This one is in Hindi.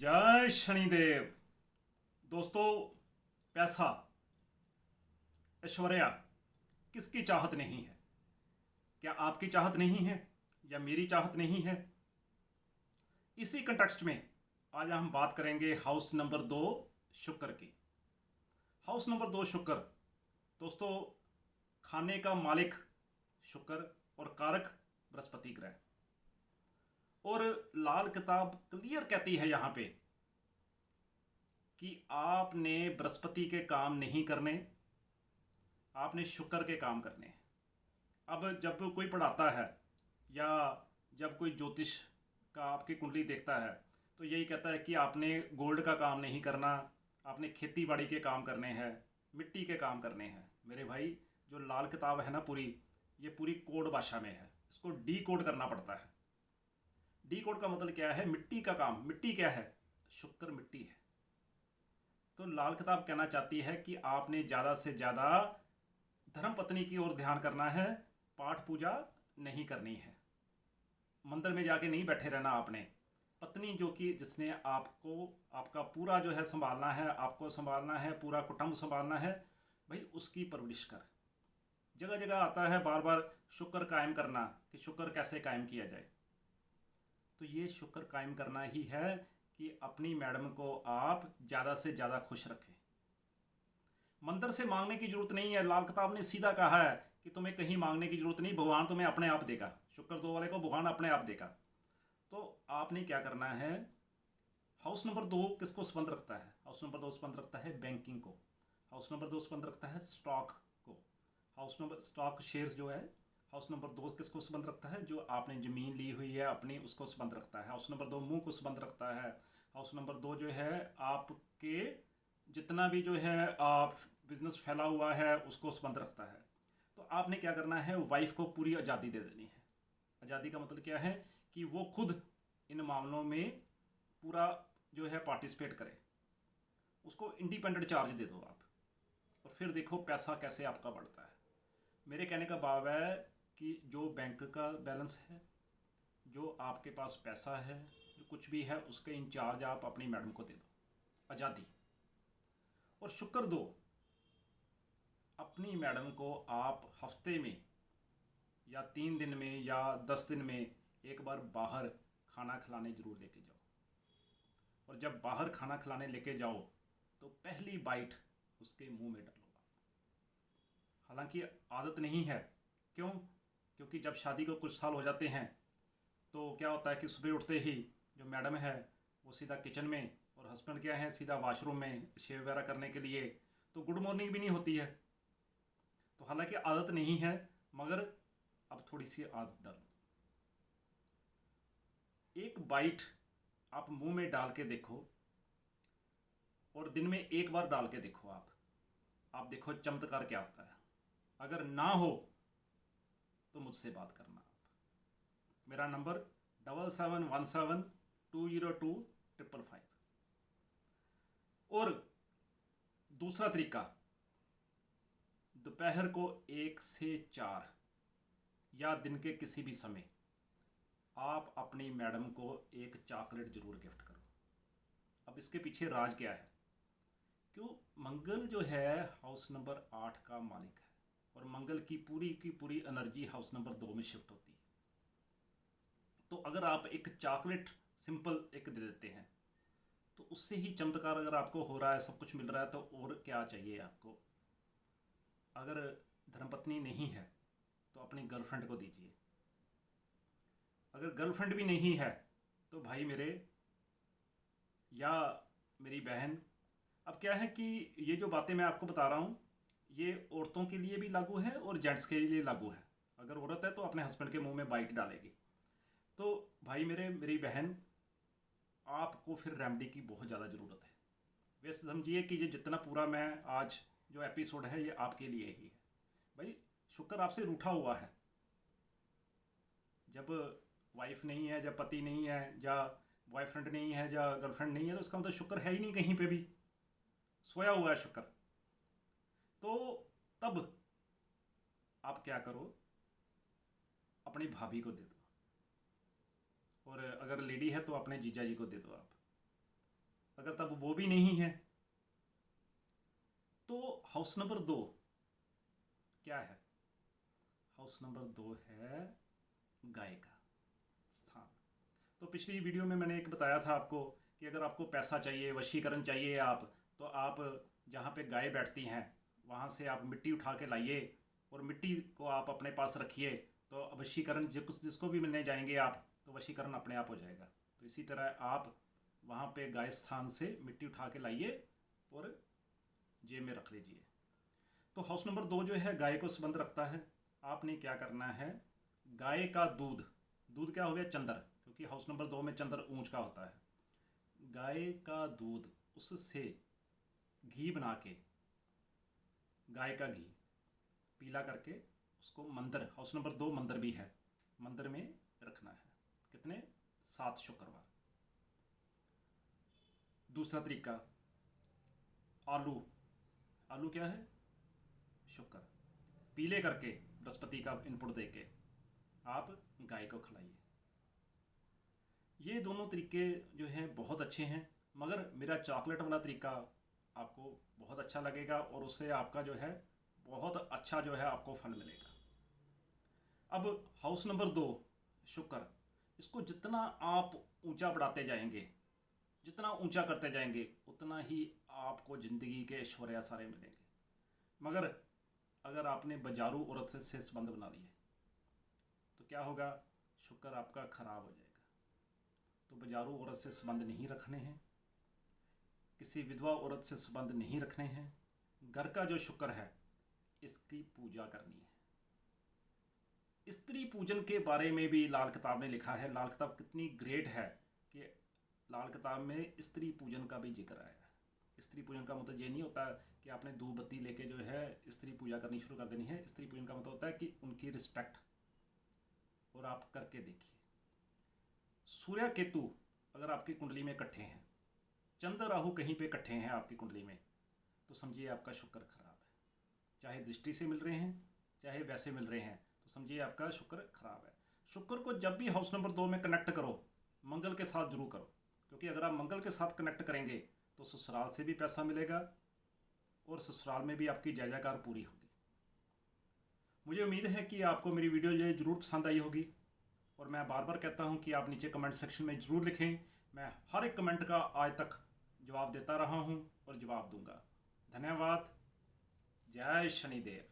जय शनिदेव। दोस्तों, पैसा, ऐश्वर्या किसकी चाहत नहीं है? क्या आपकी चाहत नहीं है या मेरी चाहत नहीं है? इसी कंटेक्स्ट में आज हम बात करेंगे हाउस नंबर 2 शुक्र की। हाउस नंबर 2 शुक्र, दोस्तों, खाने का मालिक शुक्र और कारक बृहस्पति ग्रह। और लाल किताब क्लियर कहती है यहाँ पे कि आपने बृहस्पति के काम नहीं करने, आपने शुक्र के काम करने हैं। अब जब कोई पढ़ाता है या जब कोई ज्योतिष का आपकी कुंडली देखता है तो यही कहता है कि आपने गोल्ड का काम नहीं करना, आपने खेती बाड़ी के काम करने हैं, मिट्टी के काम करने हैं। मेरे भाई, जो लाल किताब है ना पूरी, ये पूरी कोड भाषा में है, इसको डी कोड करना पड़ता है। डी कोड का मतलब क्या है? मिट्टी का काम। मिट्टी क्या है? शुक्र मिट्टी है। तो लाल किताब कहना चाहती है कि आपने ज़्यादा से ज़्यादा धर्म पत्नी की ओर ध्यान करना है, पाठ पूजा नहीं करनी है, मंदिर में जाके नहीं बैठे रहना। आपने पत्नी जो कि जिसने आपको आपका पूरा जो है संभालना है, आपको संभालना है, पूरा कुटुंब संभालना है, भाई उसकी परवरिश कर। जगह जगह आता है बार बार शुक्र कायम करना कि शुक्र कैसे कायम किया जाए। तो ये शुक्र कायम करना ही है कि अपनी मैडम को आप ज़्यादा से ज़्यादा खुश रखें। मंदिर से मांगने की जरूरत नहीं है। लाल किताब ने सीधा कहा है कि तुम्हें कहीं मांगने की जरूरत नहीं, भगवान तुम्हें अपने आप देगा। शुक्र 2 वाले को भगवान अपने आप देगा। तो आपने क्या करना है? हाउस नंबर 2 किसको संबंध रखता है? हाउस नंबर 2 संबंध रखता है बैंकिंग को। हाउस नंबर 2 संबंध रखता है स्टॉक को। हाउस नंबर स्टॉक शेयर्स जो है, हाउस नंबर 2 किसको संबंध रखता है? जो आपने ज़मीन ली हुई है अपनी, उसको संबंध रखता है। हाउस नंबर 2 मुंह को संबंध रखता है। हाउस नंबर 2 जो है आपके जितना भी जो है आप बिजनेस फैला हुआ है उसको संबंध रखता है। तो आपने क्या करना है? वाइफ को पूरी आज़ादी दे देनी है। आज़ादी का मतलब क्या है? कि वो खुद इन मामलों में पूरा जो है पार्टिसिपेट करे। उसको इंडिपेंडेंट चार्ज दे दो आप, और फिर देखो पैसा कैसे आपका बढ़ता है। मेरे कहने का भाव है कि जो बैंक का बैलेंस है, जो आपके पास पैसा है, जो कुछ भी है, उसके इंचार्ज आप अपनी मैडम को दे दो, आज़ादी। और शुक्र 2, अपनी मैडम को आप हफ्ते में या 3 दिन में या 10 दिन में एक बार बाहर खाना खिलाने ज़रूर लेके जाओ। और जब बाहर खाना खिलाने लेके जाओ तो पहली बाइट उसके मुंह में डालो। हालांकि आदत नहीं है। क्यों? क्योंकि जब शादी को कुछ साल हो जाते हैं तो क्या होता है कि सुबह उठते ही जो मैडम है वो सीधा किचन में, और हस्बैंड क्या है सीधा वॉशरूम में शेव वगैरह करने के लिए, तो गुड मॉर्निंग भी नहीं होती है। तो हालांकि आदत नहीं है, मगर अब थोड़ी सी आदत डालो। एक बाइट आप मुंह में डाल के देखो, और दिन में एक बार डाल के देखो। आप देखो चमत्कार क्या होता है। अगर ना हो तो मुझसे बात करना आप। मेरा नंबर 7717202555। और दूसरा तरीका, दोपहर को 1 से 4 या दिन के किसी भी समय आप अपनी मैडम को एक चॉकलेट जरूर गिफ्ट करो। अब इसके पीछे राज क्या है? क्यों? मंगल जो है हाउस नंबर 8 का मालिक है, और मंगल की पूरी एनर्जी हाउस नंबर 2 में शिफ्ट होती है। तो अगर आप एक चॉकलेट सिंपल एक दे देते हैं तो उससे ही चमत्कार अगर आपको हो रहा है, सब कुछ मिल रहा है, तो और क्या चाहिए आपको? अगर धर्मपत्नी नहीं है तो अपनी गर्लफ्रेंड को दीजिए। अगर गर्लफ्रेंड भी नहीं है तो भाई मेरे या मेरी बहन। अब क्या है कि ये जो बातें मैं आपको बता रहा हूँ ये औरतों के लिए भी लागू है और जेंट्स के लिए लागू है। अगर औरत है तो अपने हस्बैंड के मुंह में बाइट डालेगी। तो भाई मेरे, मेरी बहन, आपको फिर रेमेडी की बहुत ज़्यादा ज़रूरत है। वैसे समझिए कि ये जितना पूरा मैं आज जो एपिसोड है ये आपके लिए ही है। भाई शुक्र आपसे रूठा हुआ है। जब वाइफ नहीं है, जब पति नहीं है, या बॉयफ्रेंड नहीं है, या गर्लफ्रेंड नहीं है, तो इसका मतलब शुक्र है ही नहीं कहीं पे भी, सोया हुआ है शुक्र। तो तब आप क्या करो? अपनी भाभी को दे दो, और अगर लेडी है तो अपने जीजा जी को दे दो आप। अगर तब वो भी नहीं है तो हाउस नंबर 2 क्या है? हाउस नंबर 2 है गाय का स्थान। तो पिछली वीडियो में मैंने एक बताया था आपको कि अगर आपको पैसा चाहिए, वशीकरण चाहिए तो आप जहाँ पे गाय बैठती हैं वहाँ से आप मिट्टी उठा के लाइए और मिट्टी को आप अपने पास रखिए, तो वशीकरण जिसको भी मिलने जाएंगे आप तो वशीकरण अपने आप हो जाएगा। तो इसी तरह आप वहाँ पे गाय स्थान से मिट्टी उठा के लाइए और जेब में रख लीजिए। तो हाउस नंबर 2 जो है गाय को संबंध रखता है। आपने क्या करना है, गाय का दूध, दूध क्या हो गया? चंदर, क्योंकि हाउस नंबर 2 में चंदर ऊंच का होता है। गाय का दूध, उससे घी बना के, गाय का घी पीला करके उसको मंदिर, हाउस नंबर 2 मंदिर भी है, मंदिर में रखना है। कितने? 7 शुक्रवार। दूसरा तरीका, आलू, आलू क्या है? शुक्र, पीले करके बृहस्पति का इनपुट देके आप गाय को खिलाइए। ये दोनों तरीके जो हैं बहुत अच्छे हैं, मगर मेरा चॉकलेट वाला तरीका आपको बहुत अच्छा लगेगा और उससे आपका जो है बहुत अच्छा जो है आपको फल मिलेगा। अब हाउस नंबर 2 शुक्र, इसको जितना आप ऊंचा बढ़ाते जाएंगे, जितना ऊंचा करते जाएंगे, उतना ही आपको ज़िंदगी के ऐश्वर्या सारे मिलेंगे। मगर अगर आपने बाजारू औरत से संबंध बना लिए तो क्या होगा? शुक्र आपका खराब हो जाएगा। तो बाजारू औरत से संबंध नहीं रखने हैं, किसी विधवा औरत से संबंध नहीं रखने हैं। घर का जो शुक्र है इसकी पूजा करनी है। स्त्री पूजन के बारे में भी लाल किताब ने लिखा है। लाल किताब कितनी ग्रेट है कि लाल किताब में स्त्री पूजन का भी जिक्र आया है। स्त्री पूजन का मतलब ये नहीं होता कि आपने धूप बत्ती लेके जो है स्त्री पूजा करनी शुरू कर देनी है। स्त्री पूजन का मतलब होता है कि उनकी रिस्पेक्ट, और आप करके देखिए। सूर्य केतु अगर आपकी कुंडली में इकट्ठे हैं, चंद्र राहु कहीं पे इकट्ठे हैं आपकी कुंडली में, तो समझिए आपका शुक्र खराब है। चाहे दृष्टि से मिल रहे हैं चाहे वैसे मिल रहे हैं, तो समझिए आपका शुक्र खराब है। शुक्र को जब भी हाउस नंबर 2 में कनेक्ट करो, मंगल के साथ जरूर करो, क्योंकि अगर आप मंगल के साथ कनेक्ट करेंगे तो ससुराल से भी पैसा मिलेगा और ससुराल में भी आपकी जय जयकार पूरी होगी। मुझे उम्मीद है कि आपको मेरी वीडियो ये ज़रूर पसंद आई होगी, और मैं बार बार कहता हूँ कि आप नीचे कमेंट सेक्शन में ज़रूर लिखें। मैं हर एक कमेंट का आज तक जवाब देता रहा हूँ और जवाब दूंगा। धन्यवाद। जय शनिदेव।